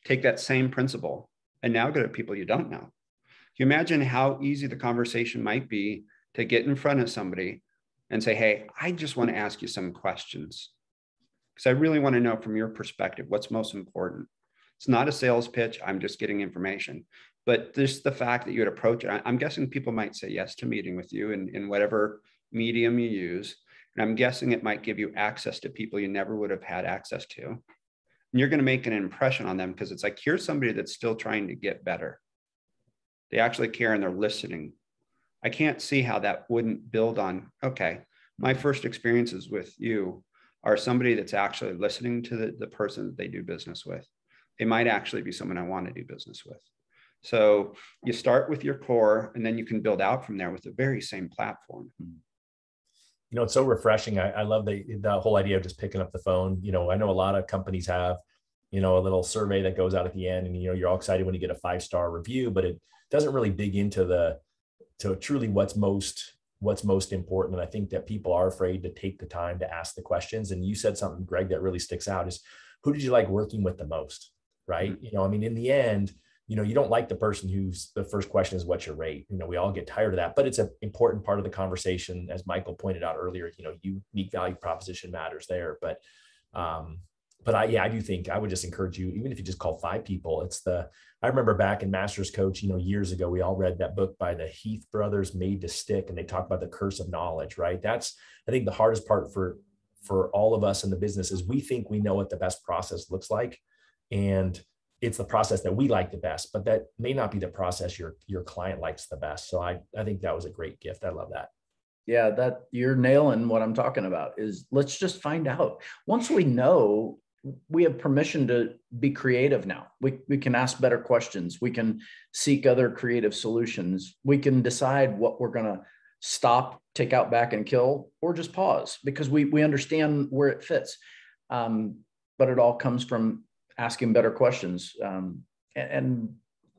Take that same principle and now go to people you don't know. Can you imagine how easy the conversation might be to get in front of somebody and say, hey, I just want to ask you some questions because I really want to know from your perspective what's most important. It's not a sales pitch. I'm just getting information. But just the fact that you would approach it, I'm guessing people might say yes to meeting with you in whatever medium you use. And I'm guessing it might give you access to people you never would have had access to. And you're going to make an impression on them because it's like, here's somebody that's still trying to get better. They actually care and they're listening. I can't see how that wouldn't build on, okay, my first experiences with you are somebody that's actually listening to the person that they do business with. They might actually be someone I want to do business with. So you start with your core and then you can build out from there with the very same platform. You know, it's so refreshing. I love the whole idea of just picking up the phone. You know, I know a lot of companies have, you know, a little survey that goes out at the end and, you know, you're all excited when you get a 5-star review, but it doesn't really dig into truly what's most important. And I think that people are afraid to take the time to ask the questions. And you said something, Greg, that really sticks out is, who did you like working with the most? Right. Mm-hmm. You know, I mean, in the end, you know, you don't like the person who's the first question is what's your rate? You know, we all get tired of that, but it's an important part of the conversation. As Michael pointed out earlier, you know, unique value proposition matters there. But I do think I would just encourage you, even if you just call 5 people, I remember back in Masters Coach, you know, years ago, we all read that book by the Heath brothers, Made to Stick, and they talk about the curse of knowledge, right? That's, I think, the hardest part for all of us in the business is we think we know what the best process looks like. And it's the process that we like the best, but that may not be the process your client likes the best. So I think that was a great gift. I love that. Yeah, that you're nailing what I'm talking about is let's just find out. Once we know, we have permission to be creative now. We can ask better questions. We can seek other creative solutions. We can decide what we're going to stop, take out, back, and kill, or just pause because we understand where it fits. But it all comes from asking better questions. And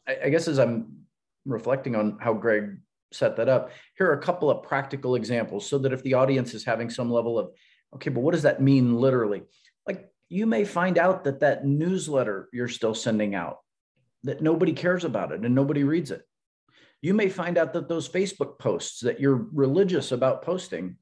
I guess as I'm reflecting on how Greg set that up, here are a couple of practical examples so that if the audience is having some level of, okay, but what does that mean literally? Like, you may find out that newsletter you're still sending out, that nobody cares about it and nobody reads it. You may find out that those Facebook posts that you're religious about posting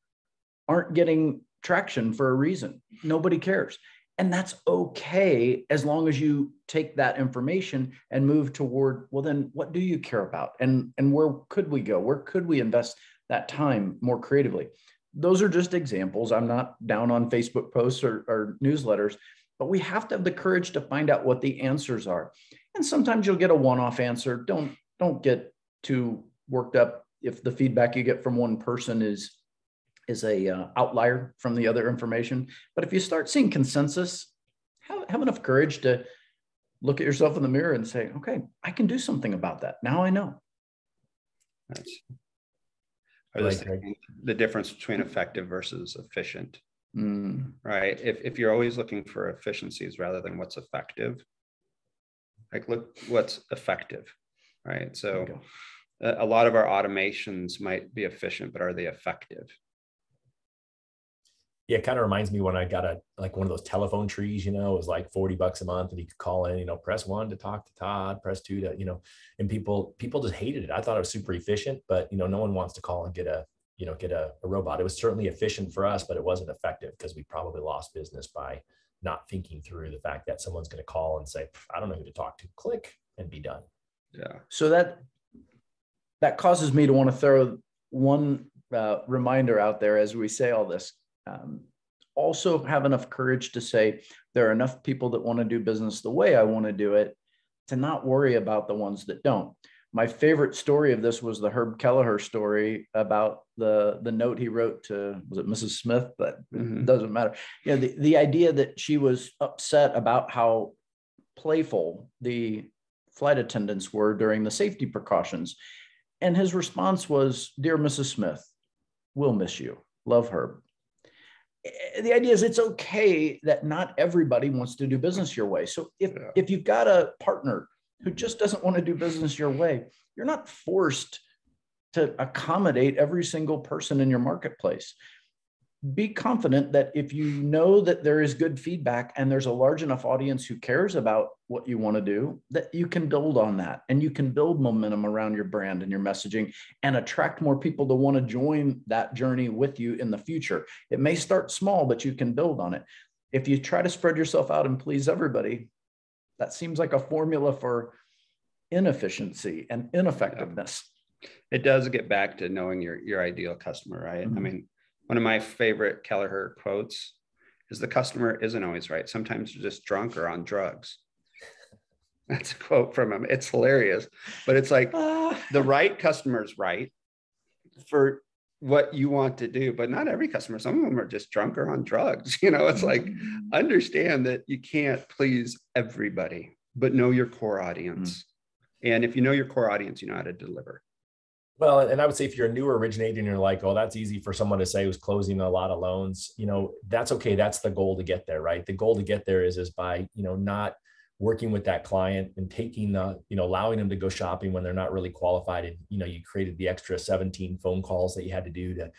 aren't getting traction for a reason. Nobody cares. And that's okay as long as you take that information and move toward, well, then what do you care about? And where could we go? Where could we invest that time more creatively? Those are just examples. I'm not down on Facebook posts or newsletters, but we have to have the courage to find out what the answers are. And sometimes you'll get a one-off answer. Don't get too worked up if the feedback you get from one person is a outlier from the other information. But if you start seeing consensus, have enough courage to look at yourself in the mirror and say, okay, I can do something about that. Now I know. I was thinking the difference between effective versus efficient, right? If you're always looking for efficiencies rather than what's effective, like look what's effective, right? So a lot of our automations might be efficient, but are they effective? Yeah, it kind of reminds me when I got one of those telephone trees, you know, it was like $40 a month and you could call in, you know, press 1 to talk to Todd, press 2 to, you know, and people just hated it. I thought it was super efficient, but, you know, no one wants to call and get a robot. It was certainly efficient for us, but it wasn't effective because we probably lost business by not thinking through the fact that someone's going to call and say, I don't know who to talk to, click and be done. Yeah. So that causes me to want to throw one reminder out there as we say all this. Also have enough courage to say there are enough people that want to do business the way I want to do it to not worry about the ones that don't. My favorite story of this was the Herb Kelleher story about the note he wrote to, was it Mrs. Smith? But it doesn't matter. You know, the idea that she was upset about how playful the flight attendants were during the safety precautions. And his response was, "Dear Mrs. Smith, we'll miss you. Love, Herb." The idea is it's okay that not everybody wants to do business your way. So if you've got a partner who just doesn't want to do business your way, you're not forced to accommodate every single person in your marketplace. Be confident that if you know that there is good feedback and there's a large enough audience who cares about what you want to do, that you can build on that and you can build momentum around your brand and your messaging and attract more people to want to join that journey with you in the future. It may start small, but you can build on it. If you try to spread yourself out and please everybody, that seems like a formula for inefficiency and ineffectiveness. It does get back to knowing your ideal customer, right? Mm-hmm. I mean, one of my favorite Kelleher quotes is the customer isn't always right. Sometimes they're just drunk or on drugs. That's a quote from him. It's hilarious, but it's like the right customer is right for what you want to do, but not every customer. Some of them are just drunk or on drugs. You know, it's like, understand that you can't please everybody, but know your core audience. And if you know your core audience, you know how to deliver. Well, and I would say if you're a newer originator and you're like, oh, that's easy for someone to say who's closing a lot of loans, you know, that's okay. That's the goal to get there, right? The goal to get there is by, you know, not working with that client and taking the, you know, allowing them to go shopping when they're not really qualified. And, you know, you created the extra 17 phone calls that you had to do to,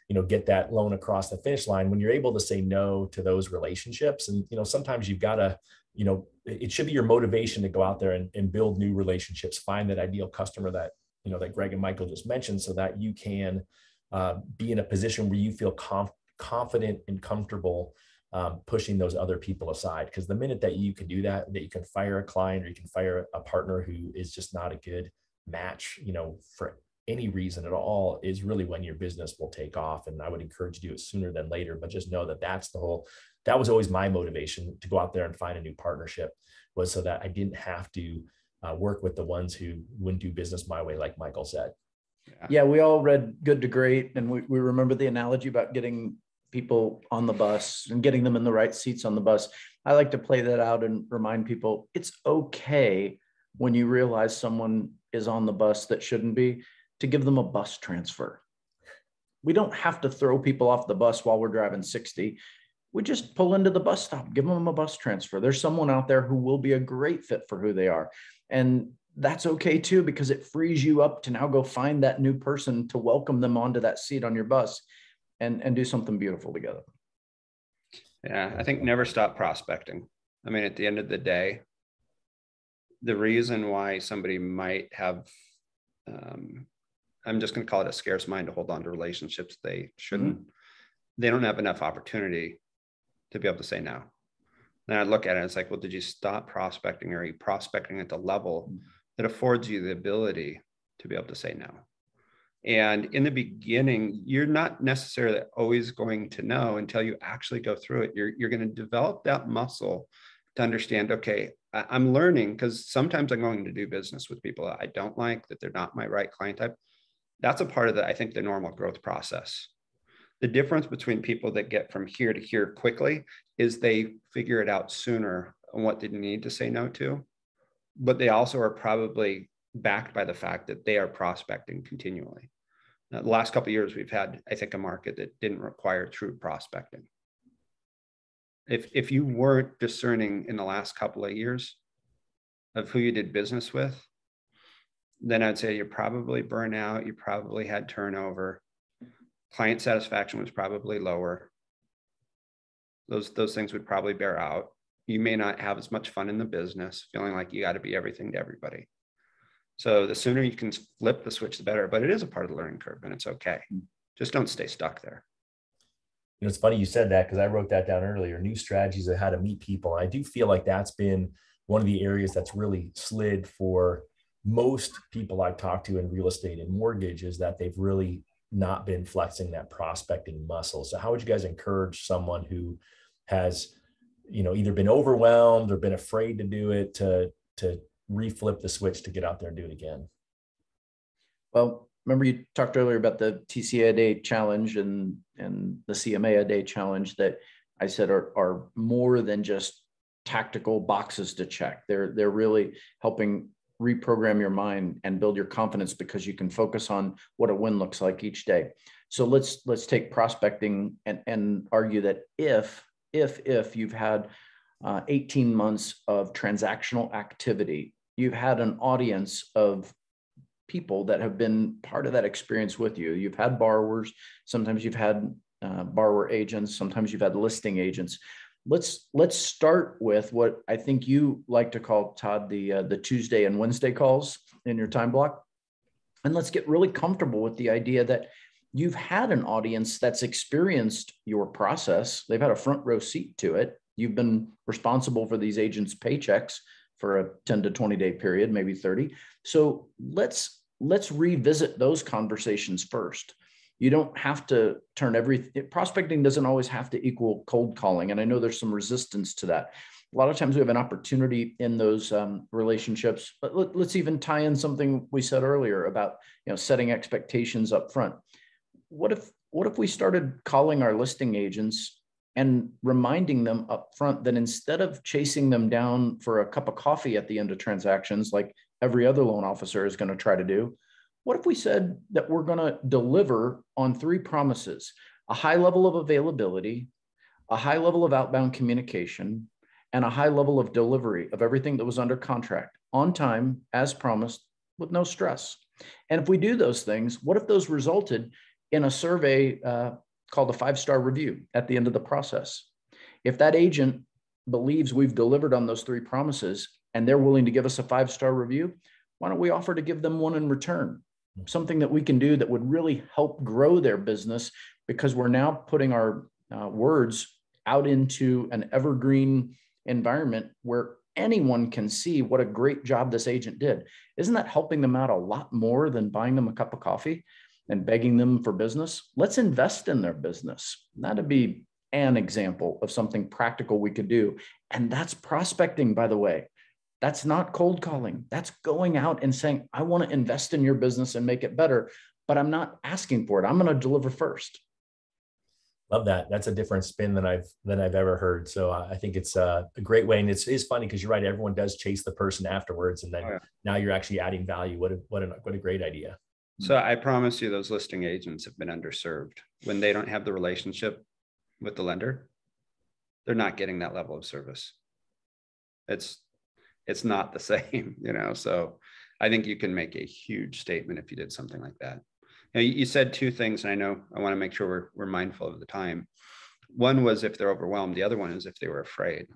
you know, get that loan across the finish line. When you're able to say no to those relationships, and, you know, sometimes you've got to, you know, it should be your motivation to go out there and build new relationships, find that ideal customer that, you know, that Greg and Michael just mentioned, so that you can be in a position where you feel confident and comfortable pushing those other people aside. Because the minute that you can do that, that you can fire a client or you can fire a partner who is just not a good match, you know, for any reason at all, is really when your business will take off. And I would encourage you to do it sooner than later, but just know that that was always my motivation to go out there and find a new partnership, was so that I didn't have to work with the ones who wouldn't do business my way, like Michael said. Yeah, we all read Good to Great, and we remember the analogy about getting people on the bus and getting them in the right seats on the bus. I like to play that out and remind people it's okay when you realize someone is on the bus that shouldn't be, to give them a bus transfer. We don't have to throw people off the bus while we're driving 60. We just pull into the bus stop, give them a bus transfer. There's someone out there who will be a great fit for who they are. And that's okay too, because it frees you up to now go find that new person to welcome them onto that seat on your bus and do something beautiful together. Yeah, I think never stop prospecting. I mean, at the end of the day, the reason why somebody might have, I'm just going to call it a scarce mind to hold on to relationships they shouldn't, they don't have enough opportunity to be able to say no. Then I look at it, it's like, well, did you stop prospecting, or are you prospecting at the level that affords you the ability to be able to say no? And in the beginning, you're not necessarily always going to know until you actually go through it. You're going to develop that muscle to understand, okay, I'm learning, because sometimes I'm going to do business with people that I don't like, that they're not my right client type. That's a part of the, I think, the normal growth process. The difference between people that get from here to here quickly is they figure it out sooner on what they need to say no to, but they also are probably backed by the fact that they are prospecting continually. The last couple of years, we've had, I think, a market that didn't require true prospecting. If you weren't discerning in the last couple of years of who you did business with, then I'd say you're probably burnt out. You probably had turnover. Client satisfaction was probably lower. Those things would probably bear out. You may not have as much fun in the business, feeling like you got to be everything to everybody. So the sooner you can flip the switch, the better. But it is a part of the learning curve, and it's okay. Just don't stay stuck there. You know, it's funny you said that, because I wrote that down earlier, new strategies of how to meet people. And I do feel like that's been one of the areas that's really slid for most people I've talked to in real estate and mortgage, is that they've really not been flexing that prospecting muscle. So how would you guys encourage someone who has, you know, either been overwhelmed or been afraid to do it, to reflip the switch to get out there and do it again? Well, remember you talked earlier about the TCA a day challenge and the CMA a day challenge that I said are more than just tactical boxes to check. They're really helping reprogram your mind and build your confidence, because you can focus on what a win looks like each day. So let's take prospecting and argue that if you've had 18 months of transactional activity, you've had an audience of people that have been part of that experience with you. You've had borrowers, sometimes you've had borrower agents, sometimes you've had listing agents. Let's start with what I think you like to call, Todd, the Tuesday and Wednesday calls in your time block. And let's get really comfortable with the idea that you've had an audience that's experienced your process. They've had a front row seat to it. You've been responsible for these agents' paychecks for a 10 to 20 day period, maybe 30. So let's let's revisit those conversations first. You don't have to turn prospecting doesn't always have to equal cold calling. And I know there's some resistance to that. A lot of times we have an opportunity in those relationships, but let's even tie in something we said earlier about, setting expectations up front. What if we started calling our listing agents and reminding them up front that instead of chasing them down for a cup of coffee at the end of transactions, like every other loan officer is going to try to do, what if we said that we're going to deliver on 3 promises: a high level of availability, a high level of outbound communication, and a high level of delivery of everything that was under contract on time, as promised, with no stress? And if we do those things, what if those resulted in a survey called a 5-star review at the end of the process? If that agent believes we've delivered on those 3 promises and they're willing to give us a 5-star review, why don't we offer to give them one in return? Something that we can do that would really help grow their business, because we're now putting our words out into an evergreen environment where anyone can see what a great job this agent did. Isn't that helping them out a lot more than buying them a cup of coffee and begging them for business? Let's invest in their business. That'd be an example of something practical we could do. And that's prospecting, by the way. That's not cold calling. That's going out and saying, I want to invest in your business and make it better, but I'm not asking for it. I'm going to deliver first. Love that. That's a different spin than I've ever heard. So I think it's a great way. And it's funny because you're right. Everyone does chase the person afterwards. And then now you're actually adding value. What a great idea. So I promise you those listing agents have been underserved. When they don't have the relationship with the lender, they're not getting that level of service. It's not the same, so I think you can make a huge statement if you did something like that. You said 2 things, and I want to make sure we're mindful of the time. One was if they're overwhelmed. The other one is if they were afraid.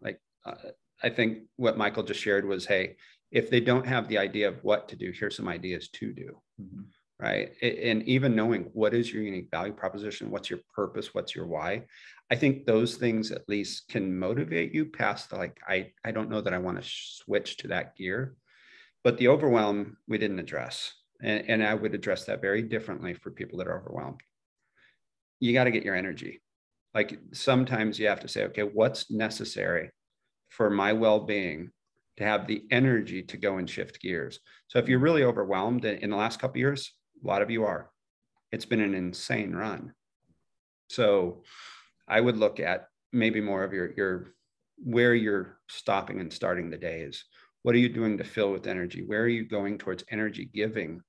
I think what Michael just shared was, hey, if they don't have the idea of what to do, here's some ideas to do, right? And even knowing what is your unique value proposition, what's your purpose, what's your why. I think those things at least can motivate you past the, I don't know that I want to switch to that gear. But the overwhelm we didn't address. And I would address that very differently for people that are overwhelmed. You got to get your energy. Sometimes you have to say, okay, what's necessary for my well-being to have the energy to go and shift gears? So if you're really overwhelmed in the last couple of years, a lot of you are. It's been an insane run. So I would look at maybe more of your where you're stopping and starting the days. What are you doing to fill with energy? Where are you going towards energy giving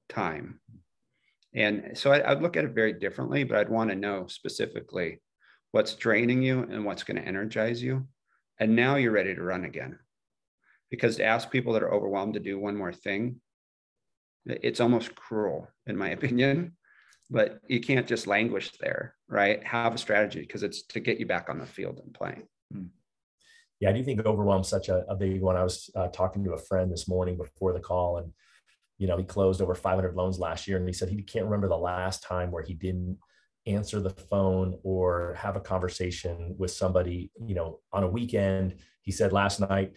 time? And so I'd look at it very differently, but I'd want to know specifically what's draining you and what's going to energize you. And now you're ready to run again. Because to ask people that are overwhelmed to do one more thing, it's almost cruel, in my opinion. But you can't just languish there, right? Have a strategy, because it's to get you back on the field and playing. Yeah, I do think overwhelm is such a big one. I was talking to a friend this morning before the call, and he closed over 500 loans last year, and he said he can't remember the last time where he didn't answer the phone or have a conversation with somebody, on a weekend. He said last night,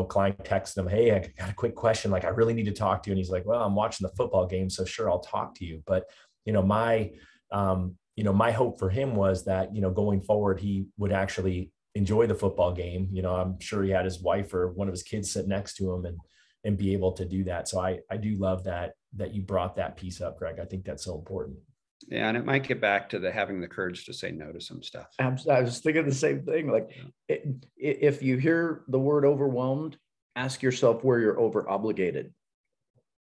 client texted him, hey, I got a quick question. I really need to talk to you. And he's like, well, I'm watching the football game, so sure, I'll talk to you. But, my hope for him was that, going forward, he would actually enjoy the football game. I'm sure he had his wife or one of his kids sit next to him and be able to do that. So I do love that you brought that piece up, Greg. I think that's so important. Yeah. And it might get back to having the courage to say no to some stuff. I was thinking the same thing. If you hear the word overwhelmed, ask yourself where you're over obligated.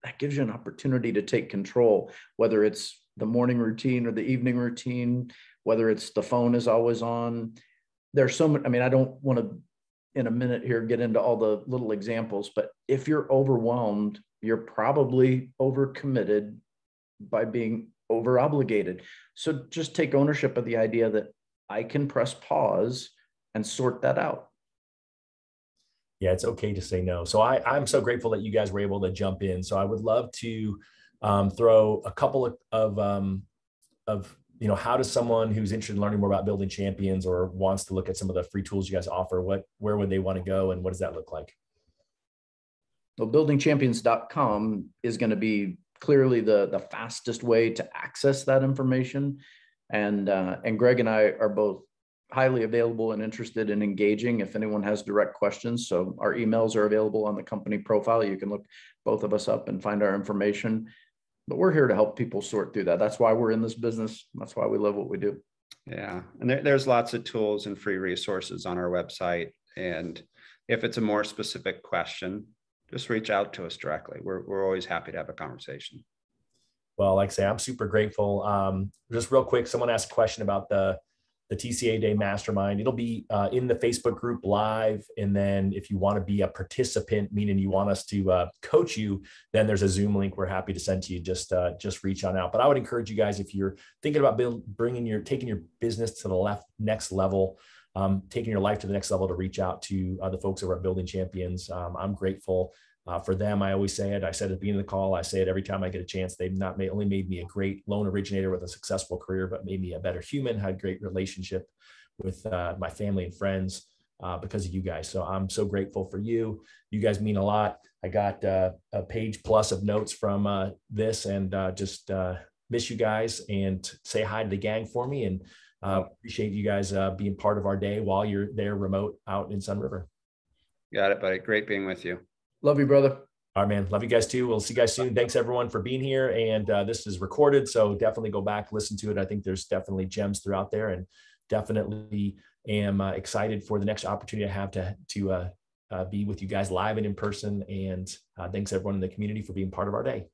That gives you an opportunity to take control, whether it's the morning routine or the evening routine, whether it's the phone is always on. There's so many, I don't want to in a minute here get into all the little examples, but if you're overwhelmed, you're probably overcommitted by being over obligated. So just take ownership of the idea that I can press pause and sort that out. Yeah, it's okay to say no. So I'm so grateful that you guys were able to jump in. So I would love to throw a couple of how does someone who's interested in learning more about building champions or wants to look at some of the free tools you guys offer, where would they want to go and what does that look like? Well, buildingchampions.com is going to be clearly the fastest way to access that information. And Greg and I are both highly available and interested in engaging if anyone has direct questions. So our emails are available on the company profile. You can look both of us up and find our information. But we're here to help people sort through that. That's why we're in this business. That's why we love what we do. Yeah. And there's lots of tools and free resources on our website. And if it's a more specific question, just reach out to us directly. We're always happy to have a conversation. Well, like I say, I'm super grateful. Just real quick, someone asked a question about the TCA Day Mastermind. It'll be in the Facebook group live. And then if you want to be a participant, meaning you want us to coach you, then there's a Zoom link we're happy to send to you. Just reach on out. But I would encourage you guys, if you're thinking about taking your business to the next level, taking your life to the next level, to reach out to the folks over at Building Champions. I'm grateful for them. I always say it. I said at the beginning of the call, I say it every time I get a chance. They've not only made me a great loan originator with a successful career, but made me a better human, had a great relationship with my family and friends because of you guys. So I'm so grateful for you. You guys mean a lot. I got a page plus of notes from this, and just miss you guys, and say hi to the gang for me. And appreciate you guys being part of our day while you're there remote out in Sun River. Got it, buddy. Great being with you. Love you, brother. All right, man. Love you guys too. We'll see you guys soon. Thanks everyone for being here. And this is recorded, so definitely go back, listen to it. I think there's definitely gems throughout there, and definitely am excited for the next opportunity I have to be with you guys live and in person. And thanks everyone in the community for being part of our day.